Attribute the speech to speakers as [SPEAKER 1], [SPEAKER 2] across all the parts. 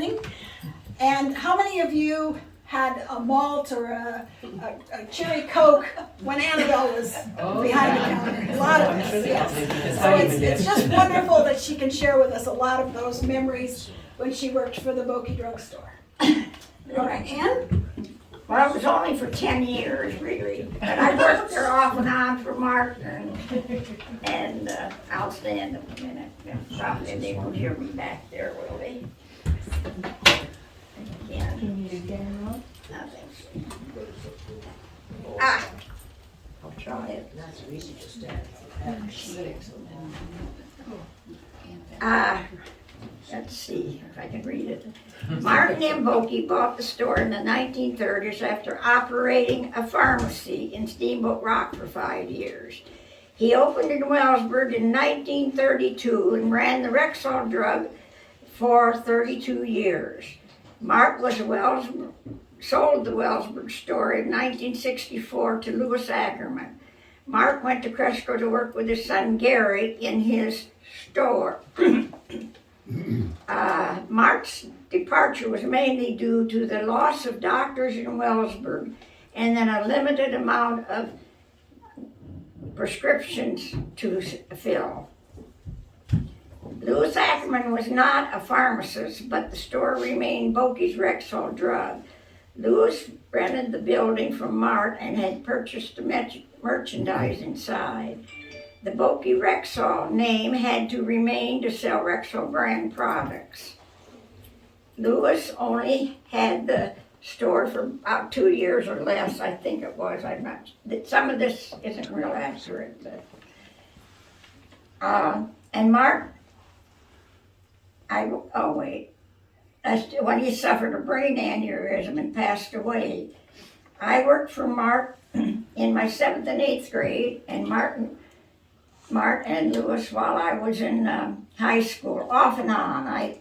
[SPEAKER 1] Penning. And how many of you had a malt or a cherry Coke when Annabelle was behind the counter? A lot of us, yes. So it's just wonderful that she can share with us a lot of those memories when she worked for the Boeke drugstore. All right, Ann?
[SPEAKER 2] Well, it was only for 10 years, really. But I worked there off and on for Mark, and I'll stand a minute. Probably they won't hear me back there, will they? Again.
[SPEAKER 3] You need a camera?
[SPEAKER 2] Nothing. I'll try it.
[SPEAKER 4] That's easy to stand.
[SPEAKER 2] Let's see if I can read it. Martin M. Boeke bought the store in the 1930s after operating a pharmacy in Steamboat Rock for 5 years. He opened in Wellsburg in 1932 and ran the Rexall drug for 32 years. Mark sold the Wellsburg store in 1964 to Louis Ackerman. Mark went to Cresco to work with his son Gary in his store. Mark's departure was mainly due to the loss of doctors in Wellsburg and then a limited amount of prescriptions to fill. Louis Ackerman was not a pharmacist, but the store remained Boeke's Rexall drug. Louis rented the building from Mart and had purchased the merchandise inside. The Boeke Rexall name had to remain to sell Rexall brand products. Louis only had the store for about 2 years or less, I think it was. Some of this isn't real accurate, but and Mark, when he suffered a brain aneurysm and passed away. I worked for Mark in my 7th and 8th grade, and Mart and Louis while I was in high school, off and on.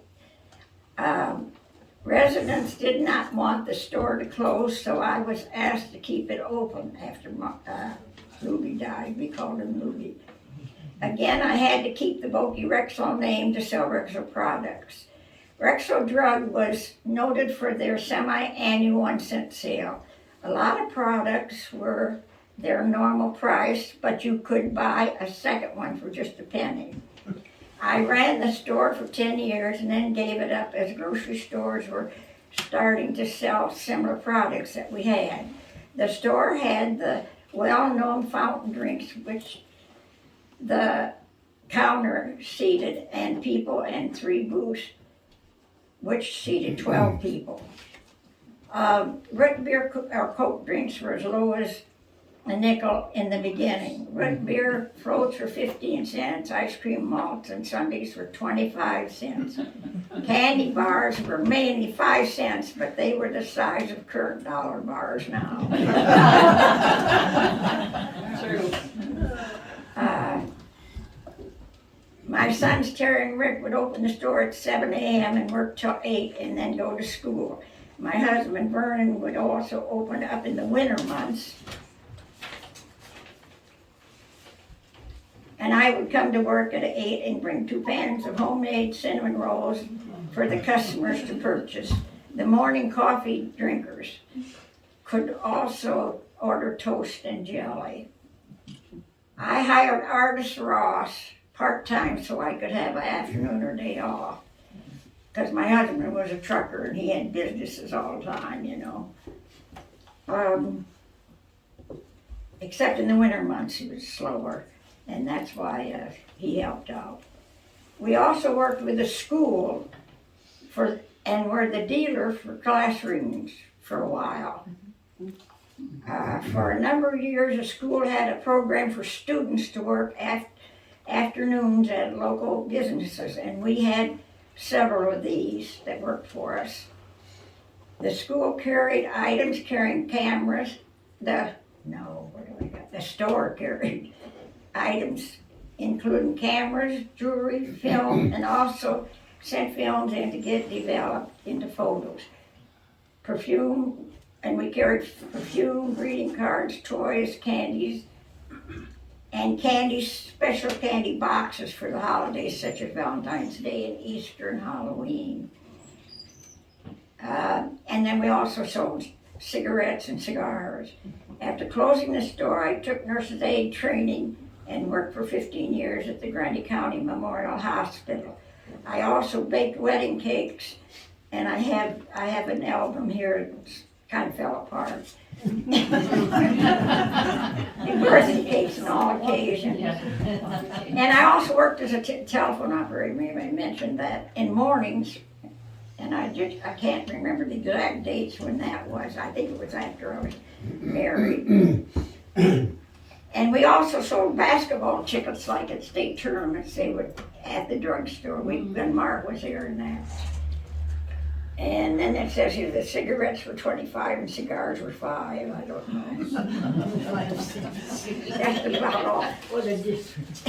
[SPEAKER 2] Residents did not want the store to close, so I was asked to keep it open after Louie died. We called him Louie. Again, I had to keep the Boeke Rexall name to sell Rexall products. Rexall Drug was noted for their semi-annual 1-cent sale. A lot of products were their normal price, but you could buy a second one for just a penny. I ran the store for 10 years and then gave it up as grocery stores were starting to sell similar products that we had. The store had the well-known fountain drinks, which the counter seated and people, and 3 booths, which seated 12 people. Root beer or Coke drinks were as low as a nickel in the beginning. Root beer floats were 15 cents, ice cream malts and sundaes were 25 cents. Candy bars were mainly 5 cents, but they were the size of current dollar bars now.
[SPEAKER 4] True.
[SPEAKER 2] My sons Terry and Rick would open the store at 7 a.m. and work till 8 and then go to school. My husband Vernon would also open up in the winter months. And I would come to work at 8 and bring 2 pans of homemade cinnamon rolls for the customers to purchase. The morning coffee drinkers could also order toast and jelly. I hired Artis Ross part-time so I could have an afternoon or day off. Because my husband was a trucker and he had businesses all the time, you know. Except in the winter months he was slower, and that's why he helped out. We also worked with a school and were the dealer for classrooms for a while. For a number of years, the school had a program for students to work afternoons at local businesses, and we had several of these that worked for us. The school carried items carrying cameras. The store carried items including cameras, jewelry, film, and also sent films in to get developed into photos. Perfume, and we carried perfume, greeting cards, toys, candies, and special candy boxes for the holidays such as Valentine's Day and Easter and Halloween. And then we also sold cigarettes and cigars. After closing the store, I took nurse's aid training and worked for 15 years at the Grundy County Memorial Hospital. I also baked wedding cakes, and I have an album here that kind of fell apart. Birthday cakes on all occasions. And I also worked as a telephone operator, maybe I mentioned that, in mornings. And I can't remember the exact dates when that was. I think it was after I was married. And we also sold basketball tickets like at state tournaments. They would at the drugstore. When Mark was there and that. And then it says here the cigarettes were 25 and cigars were 5. I don't know. That's about all.
[SPEAKER 4] What a difference.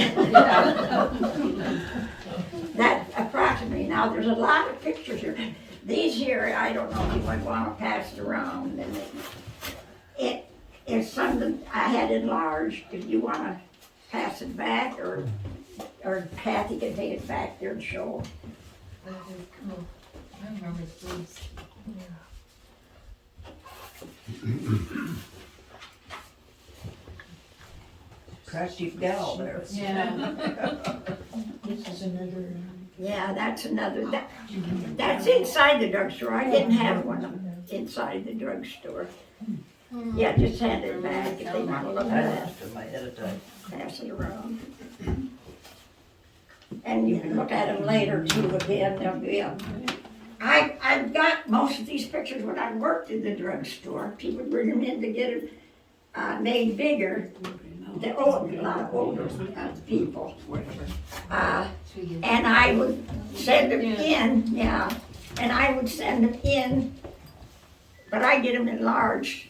[SPEAKER 2] That approximately. Now there's a lot of pictures here. These here, I don't know if you would want to pass it around. And it is something I had enlarged. If you want to pass it back, or Kathy can take it back there and show.
[SPEAKER 3] I remember these.
[SPEAKER 4] Crafty gal there.
[SPEAKER 3] Yeah.
[SPEAKER 4] This is another.
[SPEAKER 2] Yeah, that's another. That's inside the drugstore. I didn't have one inside the drugstore. Yeah, just hand it back if they want to look at it.
[SPEAKER 4] To my editor.
[SPEAKER 2] Pass it around. And you can look at them later too again. They'll be up. I've got most of these pictures when I worked in the drugstore. People bring them in to get them made bigger. A lot of older people. And I would send them in, yeah. And I would send them in, but I get them enlarged.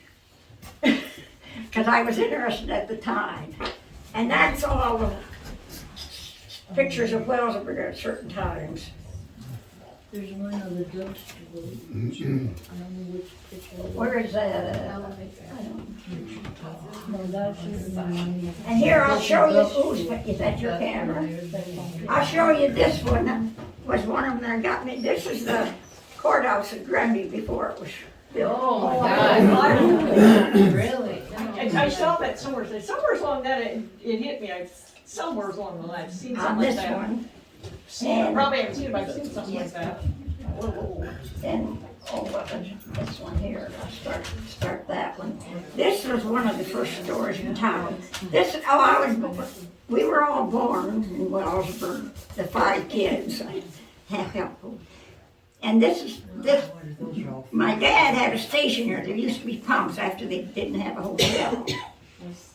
[SPEAKER 2] Because I was interested at the time. And that's all the pictures of Wellsburg at certain times.
[SPEAKER 4] There's one on the drugstore. I don't know which picture.
[SPEAKER 2] Where is that?
[SPEAKER 4] No, that's it.
[SPEAKER 2] And here I'll show you, is that your camera? I'll show you this one. That was one of them that got me. This is the courthouse at Grundy before it was built.
[SPEAKER 3] Oh my God. Really?
[SPEAKER 5] I saw that somewhere along that it hit me. Somewhere along the line, I've seen
[SPEAKER 2] On
[SPEAKER 5] something like
[SPEAKER 2] this
[SPEAKER 5] that.
[SPEAKER 2] one.
[SPEAKER 5] I probably haven't seen it, but I've seen something like that.
[SPEAKER 2] And, this one here, I'll start that one. This was one of the first stores in town. We were all born in Wellsburg, the 5 kids, half helpful. And this, my dad had a station here. There used to be pumps after they didn't have a hotel.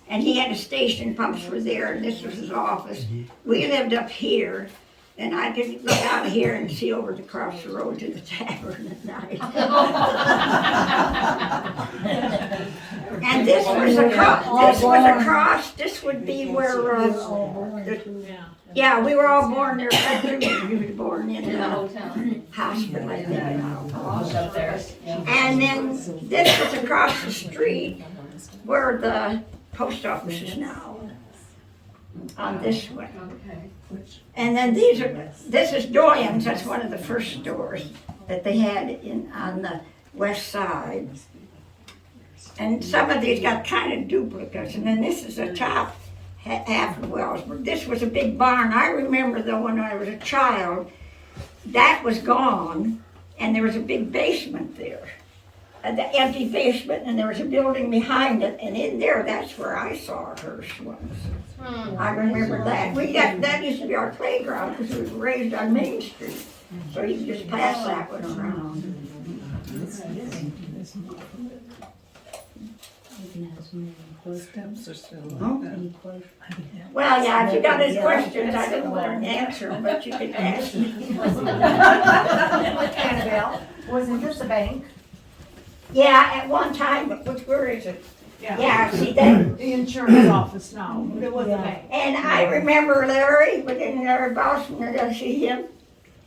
[SPEAKER 2] And he had a station, pumps were there, and this was his office. We lived up here. And I could look out of here and see over across the road to the tavern at night. And this was across, this would be where, yeah, we were all born there. We were born in the hospital, I think.
[SPEAKER 3] Up there.
[SPEAKER 2] And then this was across the street where the post office is now, on this way.
[SPEAKER 3] Okay.
[SPEAKER 2] And then this is Doyen's, that's one of the first stores that they had on the west side. And some of these got kind of duplicates, and then this is the top half of Wellsburg. This was a big barn. I remember though when I was a child, that was gone, and there was a big basement there. The empty basement, and there was a building behind it, and in there, that's where I saw Hearst once. I remember that. That used to be our playground because it was raised on Main Street. So you could just pass that one around.
[SPEAKER 6] Steps are still
[SPEAKER 2] Well, yeah, if you got any questions, I didn't want to answer them, but you can ask me.
[SPEAKER 7] Annabelle, wasn't this a bank?
[SPEAKER 2] Yeah, at one time, but where is it? Yeah, see that?
[SPEAKER 5] The insurance office now, but it was a bank.
[SPEAKER 2] And I remember Larry, but then Larry Boston, I see him.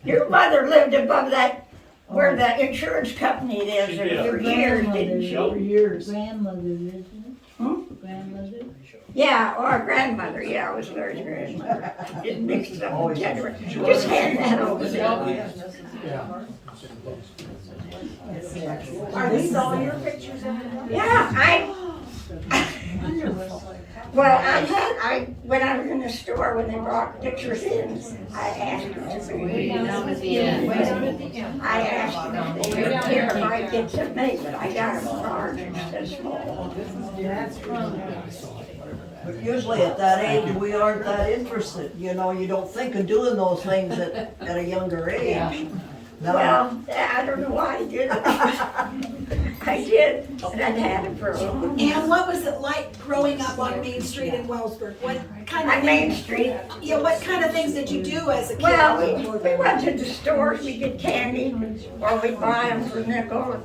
[SPEAKER 2] Your mother lived above that, where the insurance company is for years, didn't she?
[SPEAKER 4] For years. Grandmother, isn't it?
[SPEAKER 2] Hmm?
[SPEAKER 4] Grandmother?
[SPEAKER 2] Yeah, or a grandmother, yeah, I was Larry's grandmother. It mixed up the generation. Just hand that over there.
[SPEAKER 5] Are these all your pictures, Annabelle?
[SPEAKER 2] Yeah, well, when I was in the store, when they brought pictures in, I asked them to
[SPEAKER 3] Way
[SPEAKER 2] bring
[SPEAKER 3] down at the end.
[SPEAKER 2] I asked them if they would care if I get some made, but I got them large instead of small.
[SPEAKER 4] But usually at that age, we aren't that interested, you know, you don't think of doing those things at a younger age. No.
[SPEAKER 2] Well, I don't know why I did it. I did, and I'd had it for a long time.
[SPEAKER 1] And what was it like growing up on Main Street in Wellsburg? What kind of
[SPEAKER 2] On Main Street.
[SPEAKER 1] Yeah, what kind of things did you do as a kid?
[SPEAKER 2] Well, we went to the stores, we get candy, or we'd buy them for a nickel,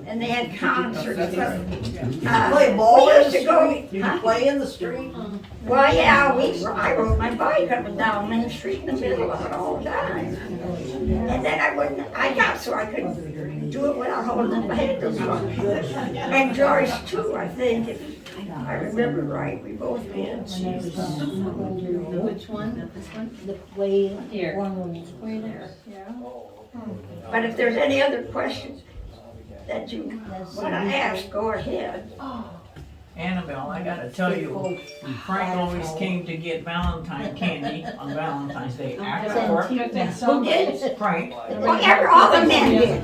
[SPEAKER 2] and they had concerts.
[SPEAKER 4] Play ball
[SPEAKER 2] We
[SPEAKER 4] in
[SPEAKER 2] used
[SPEAKER 4] the
[SPEAKER 2] to go,
[SPEAKER 4] street? You
[SPEAKER 2] huh?
[SPEAKER 4] play in the street?
[SPEAKER 2] Well, yeah, I rode my bike up and down Main Street in the middle of it all the time. And then I got so I could do it without holding my head. And Joyce too, I think, if I remember right, we both did.
[SPEAKER 3] Which one? This one?
[SPEAKER 6] The way,
[SPEAKER 3] Here.
[SPEAKER 6] one
[SPEAKER 3] Way there.
[SPEAKER 2] But if there's any other questions that you want to ask, go ahead.
[SPEAKER 8] Annabelle, I gotta tell you, Frank always came to get Valentine candy on Valentine's Day after work.
[SPEAKER 2] Who did?
[SPEAKER 8] Frank.
[SPEAKER 2] Well, all the men did.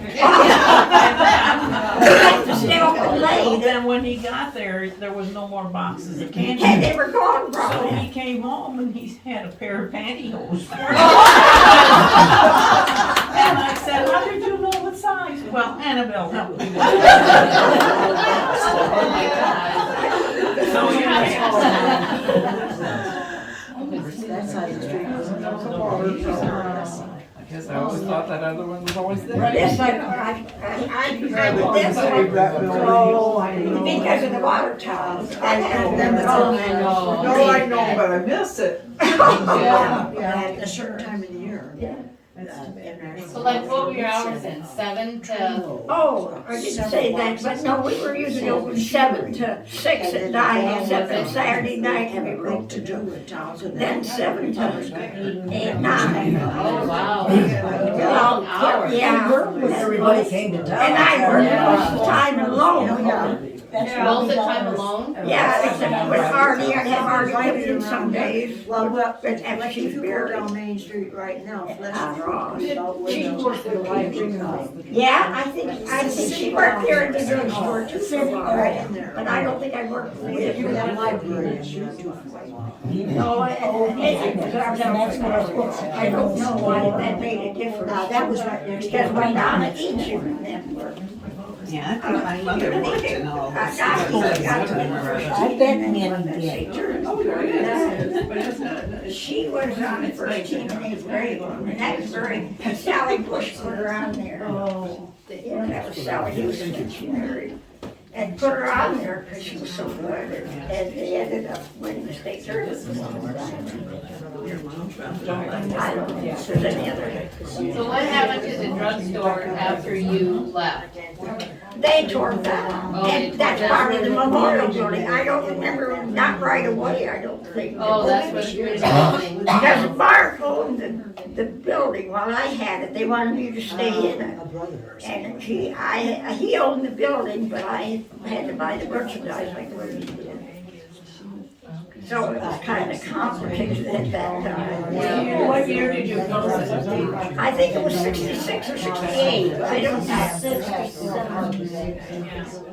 [SPEAKER 2] Stay open
[SPEAKER 8] And
[SPEAKER 2] late.
[SPEAKER 8] then when he got there, there was no more boxes of
[SPEAKER 2] Hey,
[SPEAKER 8] candy.
[SPEAKER 2] they were gone
[SPEAKER 8] So
[SPEAKER 2] probably.
[SPEAKER 8] he came home and he had a pair of pantyhose. And I said, how did you know what size? Well, Annabelle helped me with it.
[SPEAKER 3] Oh my God.
[SPEAKER 8] So, yeah.
[SPEAKER 6] that side of the street was
[SPEAKER 9] I guess I always thought that other one was always there.
[SPEAKER 2] This one, I prefer this one because of the water tower.
[SPEAKER 6] And then
[SPEAKER 2] And
[SPEAKER 6] oh,
[SPEAKER 3] No,
[SPEAKER 5] I know, but I miss it.
[SPEAKER 6] Yeah, a certain time of the year.
[SPEAKER 3] So like, what were your hours then? 7 to?
[SPEAKER 2] Oh, I didn't say that, but no, we were usually open 7 to 6 at night, except on Saturday night we were open
[SPEAKER 6] To do it,
[SPEAKER 2] then 7 to 8, 9.
[SPEAKER 3] Oh, wow.
[SPEAKER 2] Well,
[SPEAKER 3] Long hours.
[SPEAKER 2] yeah.
[SPEAKER 4] Everybody came to town.
[SPEAKER 2] And I worked most of the time alone.
[SPEAKER 3] Most of the time alone?
[SPEAKER 2] Yeah, except with Artie, I'd have Artie come in some days.
[SPEAKER 6] Well,
[SPEAKER 2] But
[SPEAKER 6] like
[SPEAKER 2] after
[SPEAKER 6] if
[SPEAKER 2] she's
[SPEAKER 6] you go
[SPEAKER 2] buried.
[SPEAKER 6] down Main Street right now,
[SPEAKER 2] She worked there Yeah, I think she worked there in the drugstore too.
[SPEAKER 6] right in there.
[SPEAKER 2] But I don't think I worked for
[SPEAKER 6] If you have
[SPEAKER 2] you.
[SPEAKER 6] libraries, you do.
[SPEAKER 2] No, I don't know why that made a difference.
[SPEAKER 6] That was right next to.
[SPEAKER 2] Because when Donna eats you and them work.
[SPEAKER 6] Yeah, my mother worked and all.
[SPEAKER 2] I've
[SPEAKER 6] been in
[SPEAKER 2] She was on the first team in 8th grade, and that was Sally Bush put her on there.
[SPEAKER 6] Oh.
[SPEAKER 2] Yeah, that was Sally Houston that she married. And put her on there because she was so good, and they ended up winning the state tournament. I don't know if there's any other.
[SPEAKER 3] So what happened to the drugstore after you left?
[SPEAKER 2] They tore it down,
[SPEAKER 3] Oh, they
[SPEAKER 2] and
[SPEAKER 3] tore
[SPEAKER 2] that's
[SPEAKER 3] it
[SPEAKER 2] part
[SPEAKER 3] down.
[SPEAKER 2] of the memorial building. I don't remember, not right away, I don't think.
[SPEAKER 3] Oh, that's what you're saying.
[SPEAKER 2] Because Mark owned the building while I had it, they wanted me to stay in it. And he owned the building, but I had to buy the merchandise like what he did. So it was kind of complicated at that time.
[SPEAKER 8] What year did you close it?
[SPEAKER 2] I think it was 66 or 68, I don't know.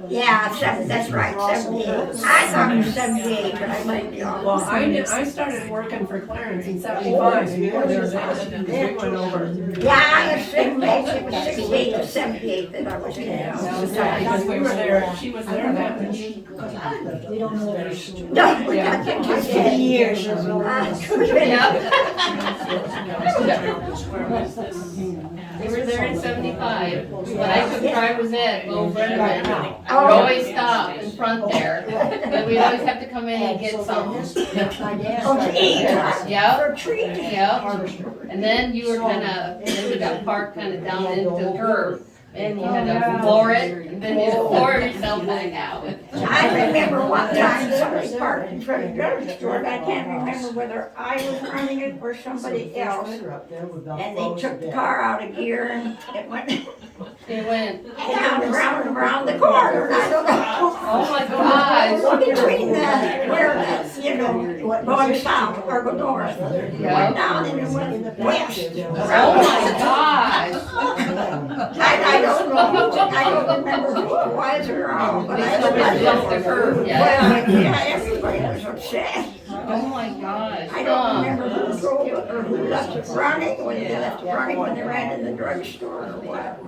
[SPEAKER 2] Yeah, that's right, 78. I thought it was 78, but I might be off.
[SPEAKER 7] Well, I started working for Clarence in 75, before there was accident, we went over.
[SPEAKER 2] Yeah, I assume maybe it was 68 or 78 that I was in.
[SPEAKER 7] Because we were there, she was there that much.
[SPEAKER 6] We don't know that.
[SPEAKER 2] No, we got to 10 years.
[SPEAKER 3] Yep. They were there in 75, but I took driver's ed, Low Brenneman. I would always stop in front there, but we'd always have to come in and get something.
[SPEAKER 2] Oh, to eat.
[SPEAKER 3] Yep,
[SPEAKER 2] For treat.
[SPEAKER 3] yep. And then you were then we got parked kinda down into the curve. And you had to floor it, and then you floor yourself back out.
[SPEAKER 2] I remember one time somebody parked in front of the drugstore, and I can't remember whether I was running it or somebody else. And they took the car out of gear and it went
[SPEAKER 3] It went,
[SPEAKER 2] down around the corner. I don't know.
[SPEAKER 3] oh my gosh.
[SPEAKER 2] Between where that's, going south or go north. It went down and it went west.
[SPEAKER 3] Oh my gosh.
[SPEAKER 2] I don't remember who it was or all, but I
[SPEAKER 3] Somebody left the curb, yeah.
[SPEAKER 2] well, yeah, everybody was upset.
[SPEAKER 3] Oh my gosh.
[SPEAKER 2] I don't remember who drove it or who left it running, when they left it running when they ran in the drugstore or what.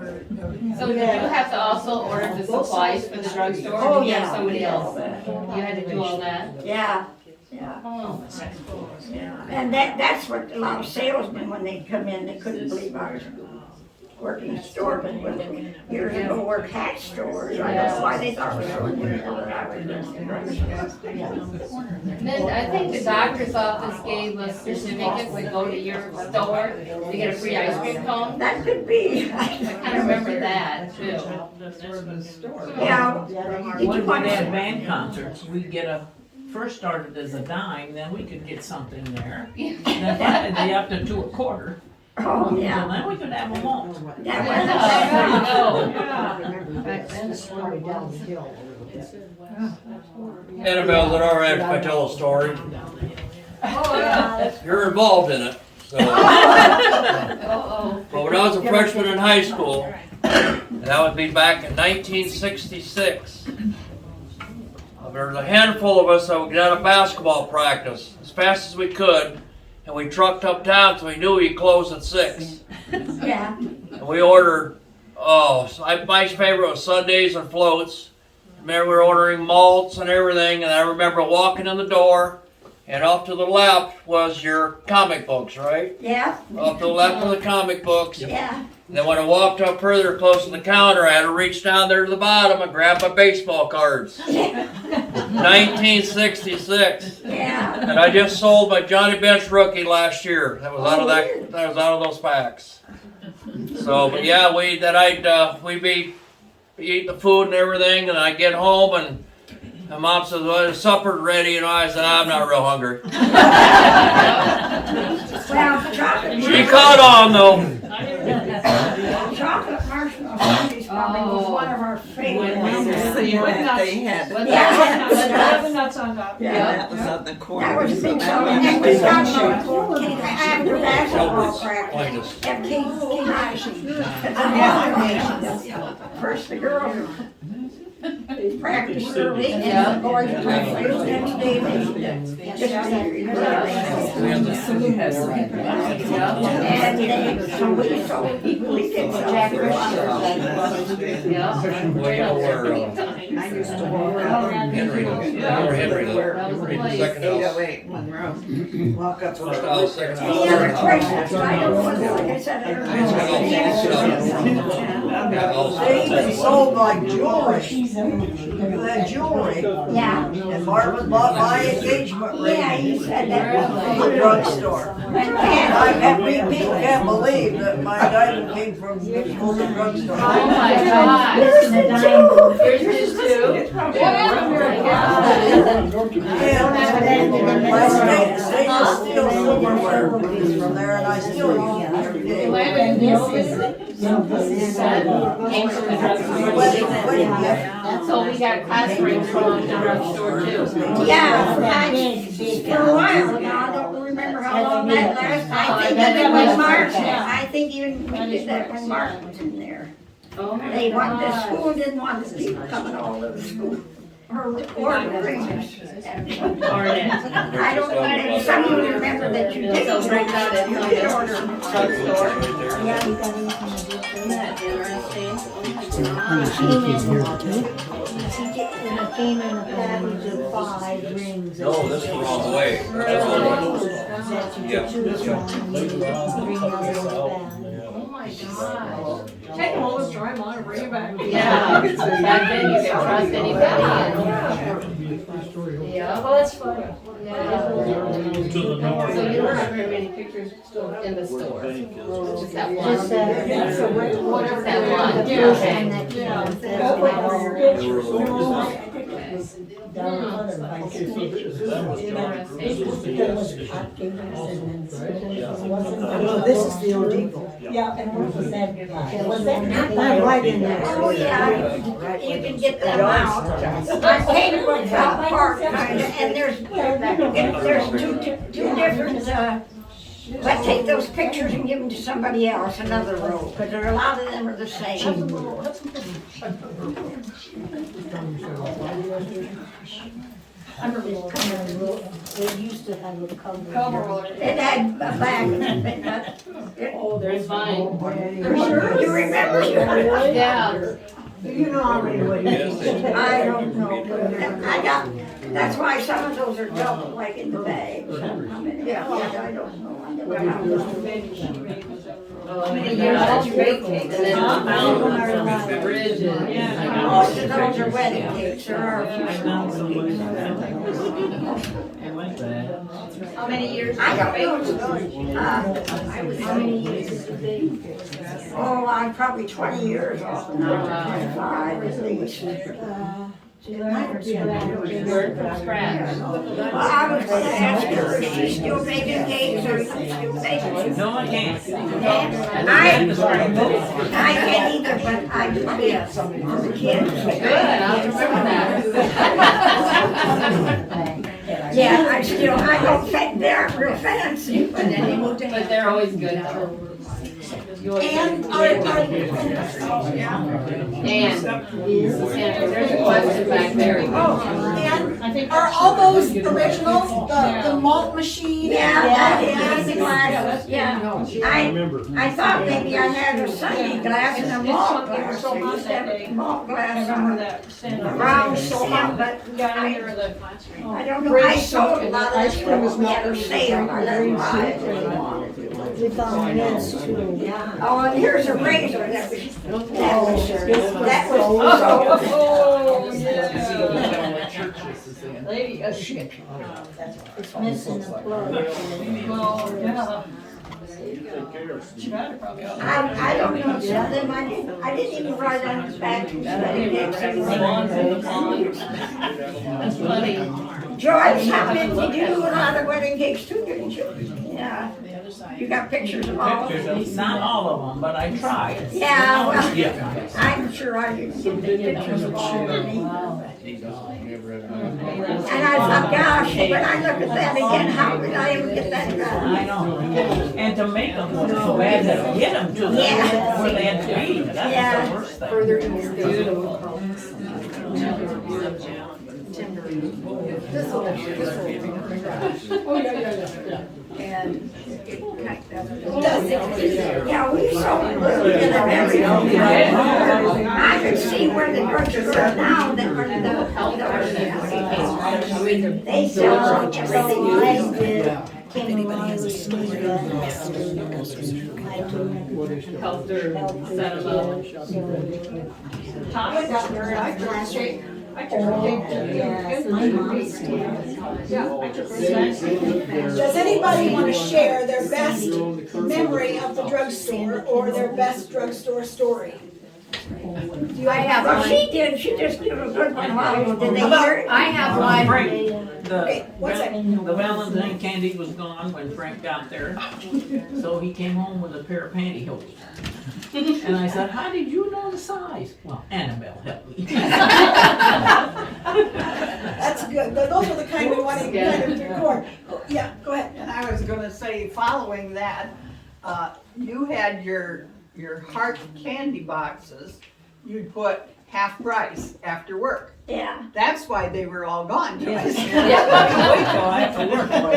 [SPEAKER 3] So did you have to also order the supplies for the drugstore, or did you have somebody else? You had to do all that?
[SPEAKER 2] Yeah.
[SPEAKER 3] Oh.
[SPEAKER 2] And that's what a lot of salesmen, when they come in, they couldn't believe I was working in a store, but when years ago worked hat stores, I don't know why they thought it was so unusual that I was doing the drugstore.
[SPEAKER 3] And then I think the doctor's office gave us certificates to go to your store to get a free ice cream cone.
[SPEAKER 2] That could be.
[SPEAKER 3] I kind of remember that too.
[SPEAKER 2] Yeah.
[SPEAKER 8] When
[SPEAKER 2] Did
[SPEAKER 8] we
[SPEAKER 2] you want
[SPEAKER 8] had
[SPEAKER 2] to?
[SPEAKER 8] band concerts, we'd get first started as a dime, then we could get something there. Then finally they upped it to a quarter.
[SPEAKER 2] Oh,
[SPEAKER 8] And
[SPEAKER 2] yeah.
[SPEAKER 8] then we could have them all.
[SPEAKER 2] That
[SPEAKER 3] There you go. Back then.
[SPEAKER 10] Annabelle, is it all right if I tell a story? You're involved in it, so.
[SPEAKER 3] Uh-oh.
[SPEAKER 10] But when I was a freshman in high school, and that would be back in 1966, there was a handful of us that would get out of basketball practice as fast as we could, and we trucked uptown so we knew we'd close at 6.
[SPEAKER 2] Yeah.
[SPEAKER 10] And we ordered, my favorite was sundaes and floats. Remember, we were ordering malts and everything, and I remember walking in the door, and off to the left was your comic books, right?
[SPEAKER 2] Yeah.
[SPEAKER 10] Off to the left of the comic books.
[SPEAKER 2] Yeah.
[SPEAKER 10] And then when I walked up further close to the counter, I had to reach down there to the bottom and grab my baseball cards. 1966.
[SPEAKER 2] Yeah.
[SPEAKER 10] And I just sold my Johnny Bench rookie last year. That was out of that was out of those packs. So, but yeah, we'd be eating the food and everything, and I'd get home and my mom says, "Well, the supper's ready," and I said, "I'm not real hungry."
[SPEAKER 2] Well, chocolate.
[SPEAKER 10] She caught on though.
[SPEAKER 2] Chocolate marshmallow sundaes probably was one of our favorite ones.
[SPEAKER 6] They had it.
[SPEAKER 2] Yeah.
[SPEAKER 5] The nuts on top.
[SPEAKER 6] That was on the corner.
[SPEAKER 2] That was a big show, and we got after basketball practice. Have first the girls practice early, and the boys practice the next day. We did Jack
[SPEAKER 10] Well, you know where Henry, the second house.
[SPEAKER 6] 808 Monroe. Walk up.
[SPEAKER 10] First house, second house.
[SPEAKER 2] Yeah, I don't know, like I said,
[SPEAKER 4] They even sold like jewelry. That jewelry.
[SPEAKER 2] yeah.
[SPEAKER 4] And Marvin bought my engagement ring
[SPEAKER 2] Yeah, you said that.
[SPEAKER 4] from the drugstore. People can't believe that my diamond came from the drugstore.
[SPEAKER 3] Oh my gosh.
[SPEAKER 2] There's the two.
[SPEAKER 3] Here's this too.
[SPEAKER 4] And my stainless steel silverware is from there, and I still use it every day.
[SPEAKER 3] So we got class rings from the drugstore too.
[SPEAKER 2] Yeah, for a while now, I don't remember how long that lasted. I think even when Mark, I think even we did that when Mark was in there.
[SPEAKER 3] Oh my
[SPEAKER 2] They want, the
[SPEAKER 3] gosh.
[SPEAKER 2] school didn't want the people coming all over the school. Or the rings.
[SPEAKER 3] Darn it.
[SPEAKER 2] I don't know, some of you remember that you did
[SPEAKER 3] So right now that's
[SPEAKER 2] you
[SPEAKER 3] on
[SPEAKER 2] did
[SPEAKER 3] the
[SPEAKER 2] order.
[SPEAKER 3] drugstore. Isn't that interesting?
[SPEAKER 6] It came in a package of 5 rings.
[SPEAKER 10] No, this is the wrong way. That's all. Yeah.
[SPEAKER 6] Three others bad.
[SPEAKER 3] Oh my gosh.
[SPEAKER 5] Take them home and try them on and bring it back.
[SPEAKER 3] Yeah, back then you could trust anybody and, yeah.
[SPEAKER 5] Well, that's fun.
[SPEAKER 3] Yeah. So you don't have very many pictures in the store? Just that one?
[SPEAKER 6] Just that's a way.
[SPEAKER 3] Whatever that one,
[SPEAKER 5] Yeah.
[SPEAKER 3] okay.
[SPEAKER 6] This is the old depot. Yeah, and what was that? Was that not right in there?
[SPEAKER 2] Oh, yeah, you can get them out. I painted one top part kinda, and there's two different, but take those pictures and give them to somebody else, another row, because there are a lot of them are the same.
[SPEAKER 6] I remember they used to have a cover.
[SPEAKER 2] It had a bag,
[SPEAKER 3] Oh, there's mine.
[SPEAKER 2] you remember?
[SPEAKER 3] Yeah.
[SPEAKER 6] You know already what it is.
[SPEAKER 2] I don't know, I got, that's why some of those are double, like in the bag. Yeah, I don't know. I never found them.
[SPEAKER 3] How many years did you bake cakes? And then mountains, bridges.
[SPEAKER 2] Most of those are wedding cakes, there are a few small ones.
[SPEAKER 5] How many years?
[SPEAKER 2] I don't know. How many years? Oh, I'm probably 20 years off now, 25 at least.
[SPEAKER 3] Learn from scratch.
[SPEAKER 2] Well, I was gonna ask her if she's still making cakes or if she's still making.
[SPEAKER 8] No, I can't.
[SPEAKER 2] I can't either, but I did as a kid.
[SPEAKER 3] Good, I'll remember that.
[SPEAKER 2] Yeah, I don't think they're real fancy, but
[SPEAKER 3] But they're always good.
[SPEAKER 1] And
[SPEAKER 3] there's a question back there.
[SPEAKER 1] and are all those originals, the malt machine?
[SPEAKER 2] yeah, the glasses, yeah. I thought maybe I had a Sunday glass and a malt glass. I used to have a malt glass on a round stem, but I don't know, I sold a lot of this when we had a sale, I let them buy it when they wanted to.
[SPEAKER 6] We found this too.
[SPEAKER 2] Oh, and here's a razor that was
[SPEAKER 5] Oh, yeah. Lady, a shit.
[SPEAKER 6] It's missing the plug.
[SPEAKER 5] Well, yeah. Too bad it probably.
[SPEAKER 2] I don't know, some of them, I didn't even write on the back.
[SPEAKER 3] That's funny.
[SPEAKER 2] George, how did you do a lot of wedding cakes too, didn't you? Yeah. You got pictures of all of them?
[SPEAKER 8] Not all of them, but I tried.
[SPEAKER 2] Yeah, well,
[SPEAKER 8] Yeah.
[SPEAKER 2] I'm sure I didn't get the pictures of all of them either. And I thought, gosh, when I look at that again, how did I ever get that done?
[SPEAKER 8] I know. And to make them look so bad that get them to them
[SPEAKER 2] Yeah.
[SPEAKER 8] where they had to be, that's
[SPEAKER 2] Yeah.
[SPEAKER 8] the worst thing.
[SPEAKER 2] Yeah, we sold a little bit of everything. I could see where the drugstores are now, that were they sell everything.
[SPEAKER 6] Came along with sneaker.
[SPEAKER 3] Helped her set them up.
[SPEAKER 5] Tom got married, I took a cake. I took a cake to
[SPEAKER 1] Does anybody want to share their best memory of the drugstore or their best drugstore story?
[SPEAKER 2] Well, she did, she just did a good one a while ago, did they hear it?
[SPEAKER 3] I have one.
[SPEAKER 8] Frank,
[SPEAKER 1] Okay, what's that?
[SPEAKER 8] the Valentine candy was gone when Frank got there, so he came home with a pair of pantyhose. And I said, how did you know the size? Well, Annabelle helped me.
[SPEAKER 1] That's good. Those are the kind we want to kind of record. Yeah, go ahead.
[SPEAKER 4] And I was gonna say, following that, you had your heart candy boxes, you'd put half price after work.
[SPEAKER 2] Yeah.
[SPEAKER 4] That's why they were all gone, Joyce.
[SPEAKER 8] Wait till I have to work for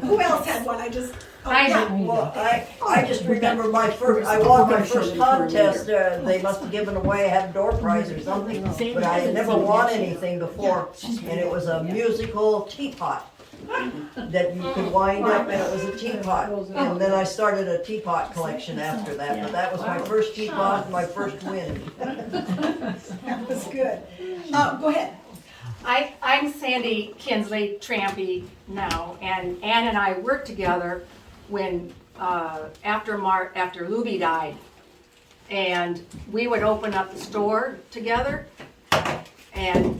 [SPEAKER 1] Who else had one?
[SPEAKER 4] Well, I just remember I won my first contest, they must have given away, I had a door prize or something, but I had never won anything before, and it was a musical teapot.
[SPEAKER 11] that you could wind up, and it was a teapot. And then I started a teapot collection after that, but that was my first teapot and my first win.
[SPEAKER 1] That was good. Go ahead.
[SPEAKER 12] I'm Sandy Kinsley Trampy now, and Ann and I worked together when, after Luby died. And we would open up the store together, and,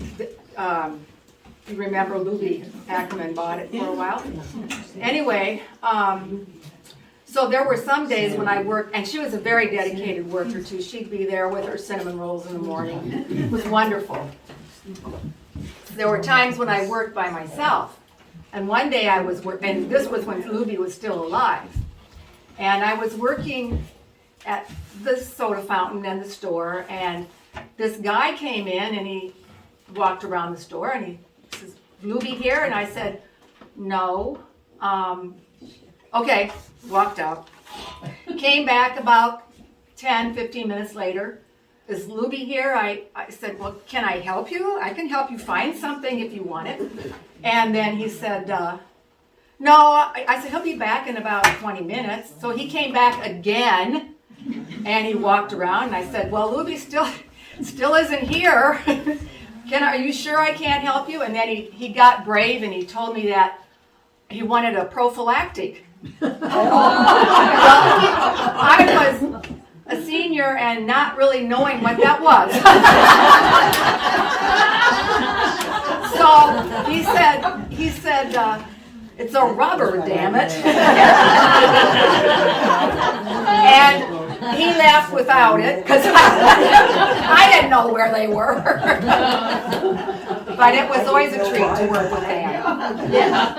[SPEAKER 12] you remember Luby Ackerman bought it for a while? Anyway, so there were some days when I worked, and she was a very dedicated worker too. She'd be there with her cinnamon rolls in the morning. It was wonderful. There were times when I worked by myself, and one day I was working, and this was when Luby was still alive, and I was working at the soda fountain in the store, and this guy came in and he walked around the store and he says, "Luby here?" And I said, "No." Okay, walked out. Came back about 10-15 minutes later. "Is Luby here?" I said, "Well, can I help you? I can help you find something if you want it." And then he said, "No." I said, "He'll be back in about 20 minutes. So he came back again, and he walked around, and I said, "Well, Luby still isn't here. Are you sure I can't help you?" And then he got brave, and he told me that he wanted a prophylactic. I was a senior and not really knowing what that was. So he said, "It's a rubber, damn it." And he left without it, because I didn't know where they were. But it was always a treat to work with them. Yeah.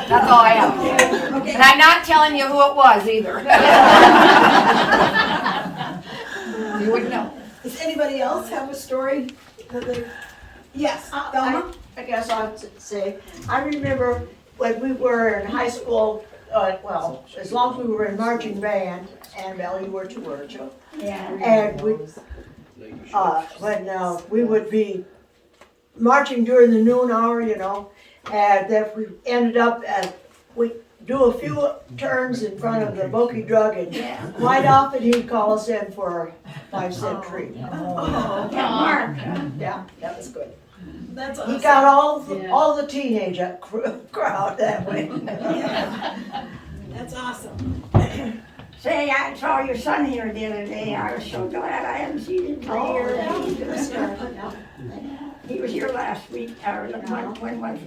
[SPEAKER 12] That's all I have. And I'm not telling you who it was either. You wouldn't know.
[SPEAKER 1] Does anybody else have a story that they? Yes, Thelma?
[SPEAKER 5] I guess I'll say, I remember when we were in high school, well, as long as we were in marching band, Annabelle, you were too, weren't you?
[SPEAKER 2] Yeah.
[SPEAKER 5] And we, when we would be marching during the noon hour, you know, and then we ended up we do a few turns in front of the Boeke drug, and quite often he'd call us in for a 5-cent treat.
[SPEAKER 1] Yeah, that was good. That's awesome.
[SPEAKER 5] He got all the teenage crowd that way.
[SPEAKER 1] That's awesome.
[SPEAKER 2] Say, I saw your son here the other day. I was so glad I haven't seen him for years. He was here last week, or when was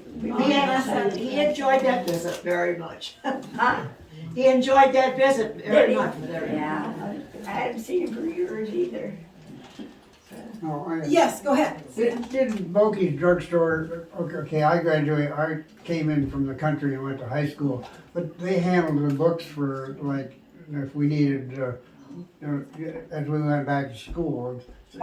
[SPEAKER 5] He enjoyed that visit very much.
[SPEAKER 2] Huh?
[SPEAKER 5] He enjoyed that visit very much.
[SPEAKER 2] Yeah, I haven't seen him for years either.
[SPEAKER 1] Yes, go ahead.
[SPEAKER 13] Didn't Boke's drugstore, okay, I came in from the country and went to high school, but they handled the books for, like, if we needed, as we went back to school. You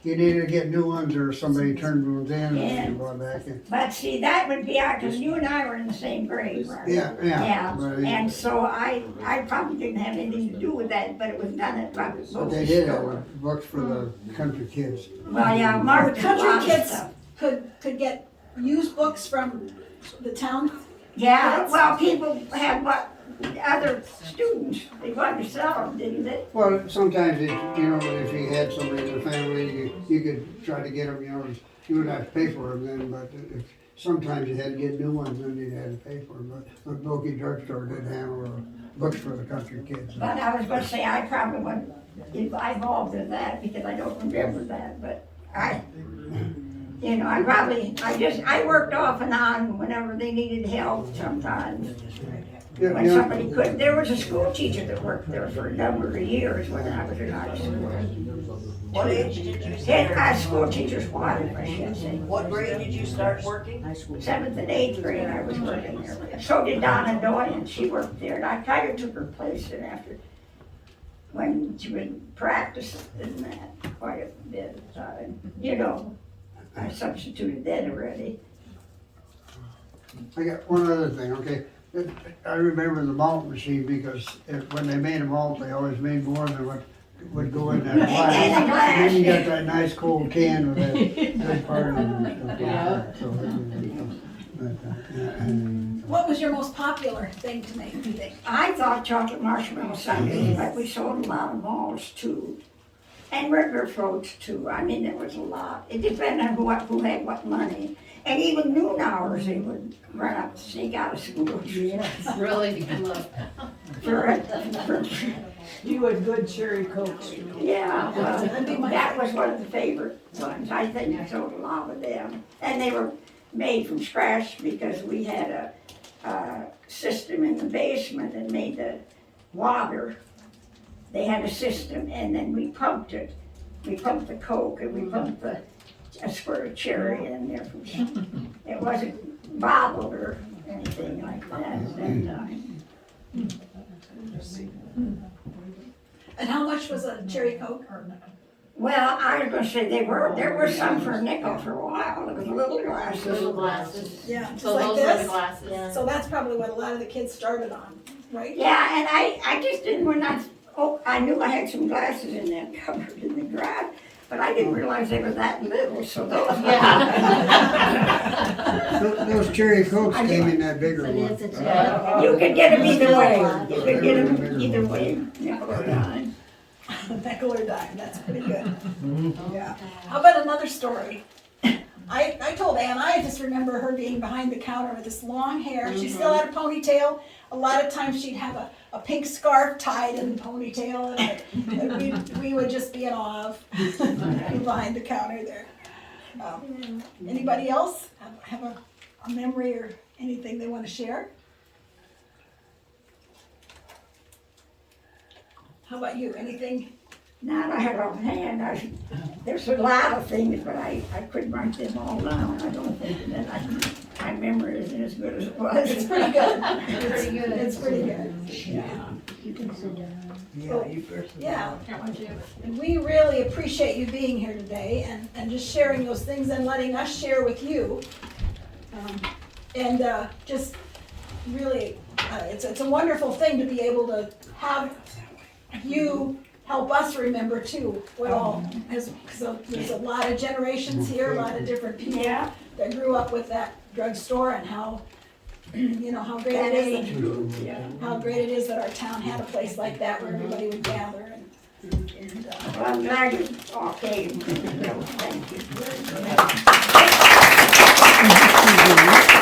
[SPEAKER 13] could either get new ones or somebody turned ones in and go back in.
[SPEAKER 2] But see, that would be out, because you and I were in the same grade, right?
[SPEAKER 13] Yeah.
[SPEAKER 2] And so I probably didn't have anything to do with that, but it was done at Robert's
[SPEAKER 13] But they did have books for the country kids.
[SPEAKER 2] Well, yeah,
[SPEAKER 1] The
[SPEAKER 2] Mark
[SPEAKER 1] country kids could get used books from the town.
[SPEAKER 2] Yeah, well, people had other students, they wanted to sell them, didn't they?
[SPEAKER 13] Well, sometimes, if you had somebody in the family, you could try to get them, you wouldn't have to pay for them then, but sometimes you had to get new ones, then you had to pay for them. But Boke Drugstore did handle books for the country kids.
[SPEAKER 2] But I was gonna say, I probably wasn't involved in that, because I don't remember that, but I worked off and on whenever they needed help sometimes. When somebody couldn't, there was a school teacher that worked there for a number of years when I was in high school.
[SPEAKER 11] What age did you start?
[SPEAKER 2] School teacher's wife, I should say.
[SPEAKER 11] What grade did you start working?
[SPEAKER 2] 7th and 8th grade I was working there. So did Donna Doyen, she worked there, and I kind of took her place in after, when she would practice and that quite a bit of time. I substituted that already.
[SPEAKER 13] I got one other thing, okay? I remember the malt machine because when they made a malt, they always made more than what would go in that glass. And then you got that nice cold can with that part of it and stuff like that. So,
[SPEAKER 1] What was your most popular thing to make, do you think?
[SPEAKER 2] I thought chocolate marshmallow sundaes, but we sold a lot of malls too. And regular floats too. I mean, there was a lot. It depended on who had what money. And even noon hours, they would run up, sneak out of school.
[SPEAKER 3] Really?
[SPEAKER 2] For
[SPEAKER 7] You had good cherry cokes.
[SPEAKER 2] yeah, well, that was one of the favorite ones. I think I sold a lot of them. And they were made from scratch because we had a system in the basement that made the water. They had a system and then we pumped it. We pumped the Coke and we pumped a squirt of cherry in there. It wasn't bottled or anything like that at that time.
[SPEAKER 1] And how much was a cherry Coke?
[SPEAKER 2] Well, I was gonna say there were some for a nickel for a while. It was little glasses.
[SPEAKER 3] Little glasses.
[SPEAKER 1] Yeah, just
[SPEAKER 3] So
[SPEAKER 1] like
[SPEAKER 3] those were the
[SPEAKER 1] this?
[SPEAKER 3] glasses.
[SPEAKER 1] So that's probably what a lot of the kids started on, right?
[SPEAKER 2] Yeah, and I just didn't, I knew I had some glasses in that cupboard in the garage, but I didn't realize they were that little, so those.
[SPEAKER 13] Those cherry cokes came in that bigger one.
[SPEAKER 2] You could get them either way. You could get them either way, nickel or dime.
[SPEAKER 1] Nickel or dime, that's pretty good. Yeah. How about another story? I told Ann, I just remember her being behind the counter with this long hair. She still had a ponytail. A lot of times she'd have a pink scarf tied in the ponytail, and we would just be in awe of being behind the counter there. Anybody else have a memory or anything they want to share? How about you? Anything?
[SPEAKER 2] Not I had offhand. There's a lot of things, but I couldn't write them all down. I don't think that my memory isn't as good as it was.
[SPEAKER 1] It's pretty good. It's pretty good. Yeah.
[SPEAKER 6] You can sit down.
[SPEAKER 5] Yeah, you first.
[SPEAKER 1] Yeah. And we really appreciate you being here today and just sharing those things and letting us share with you. Just really, it's a wonderful thing to be able to have you help us remember too what all has, because there's a lot of generations here, a lot of different people
[SPEAKER 2] Yeah.
[SPEAKER 1] that grew up with that drugstore and how, how great it is. How great it is that our town had a place like that where everybody would gather and
[SPEAKER 2] Well, I'm glad you all came. Thank you.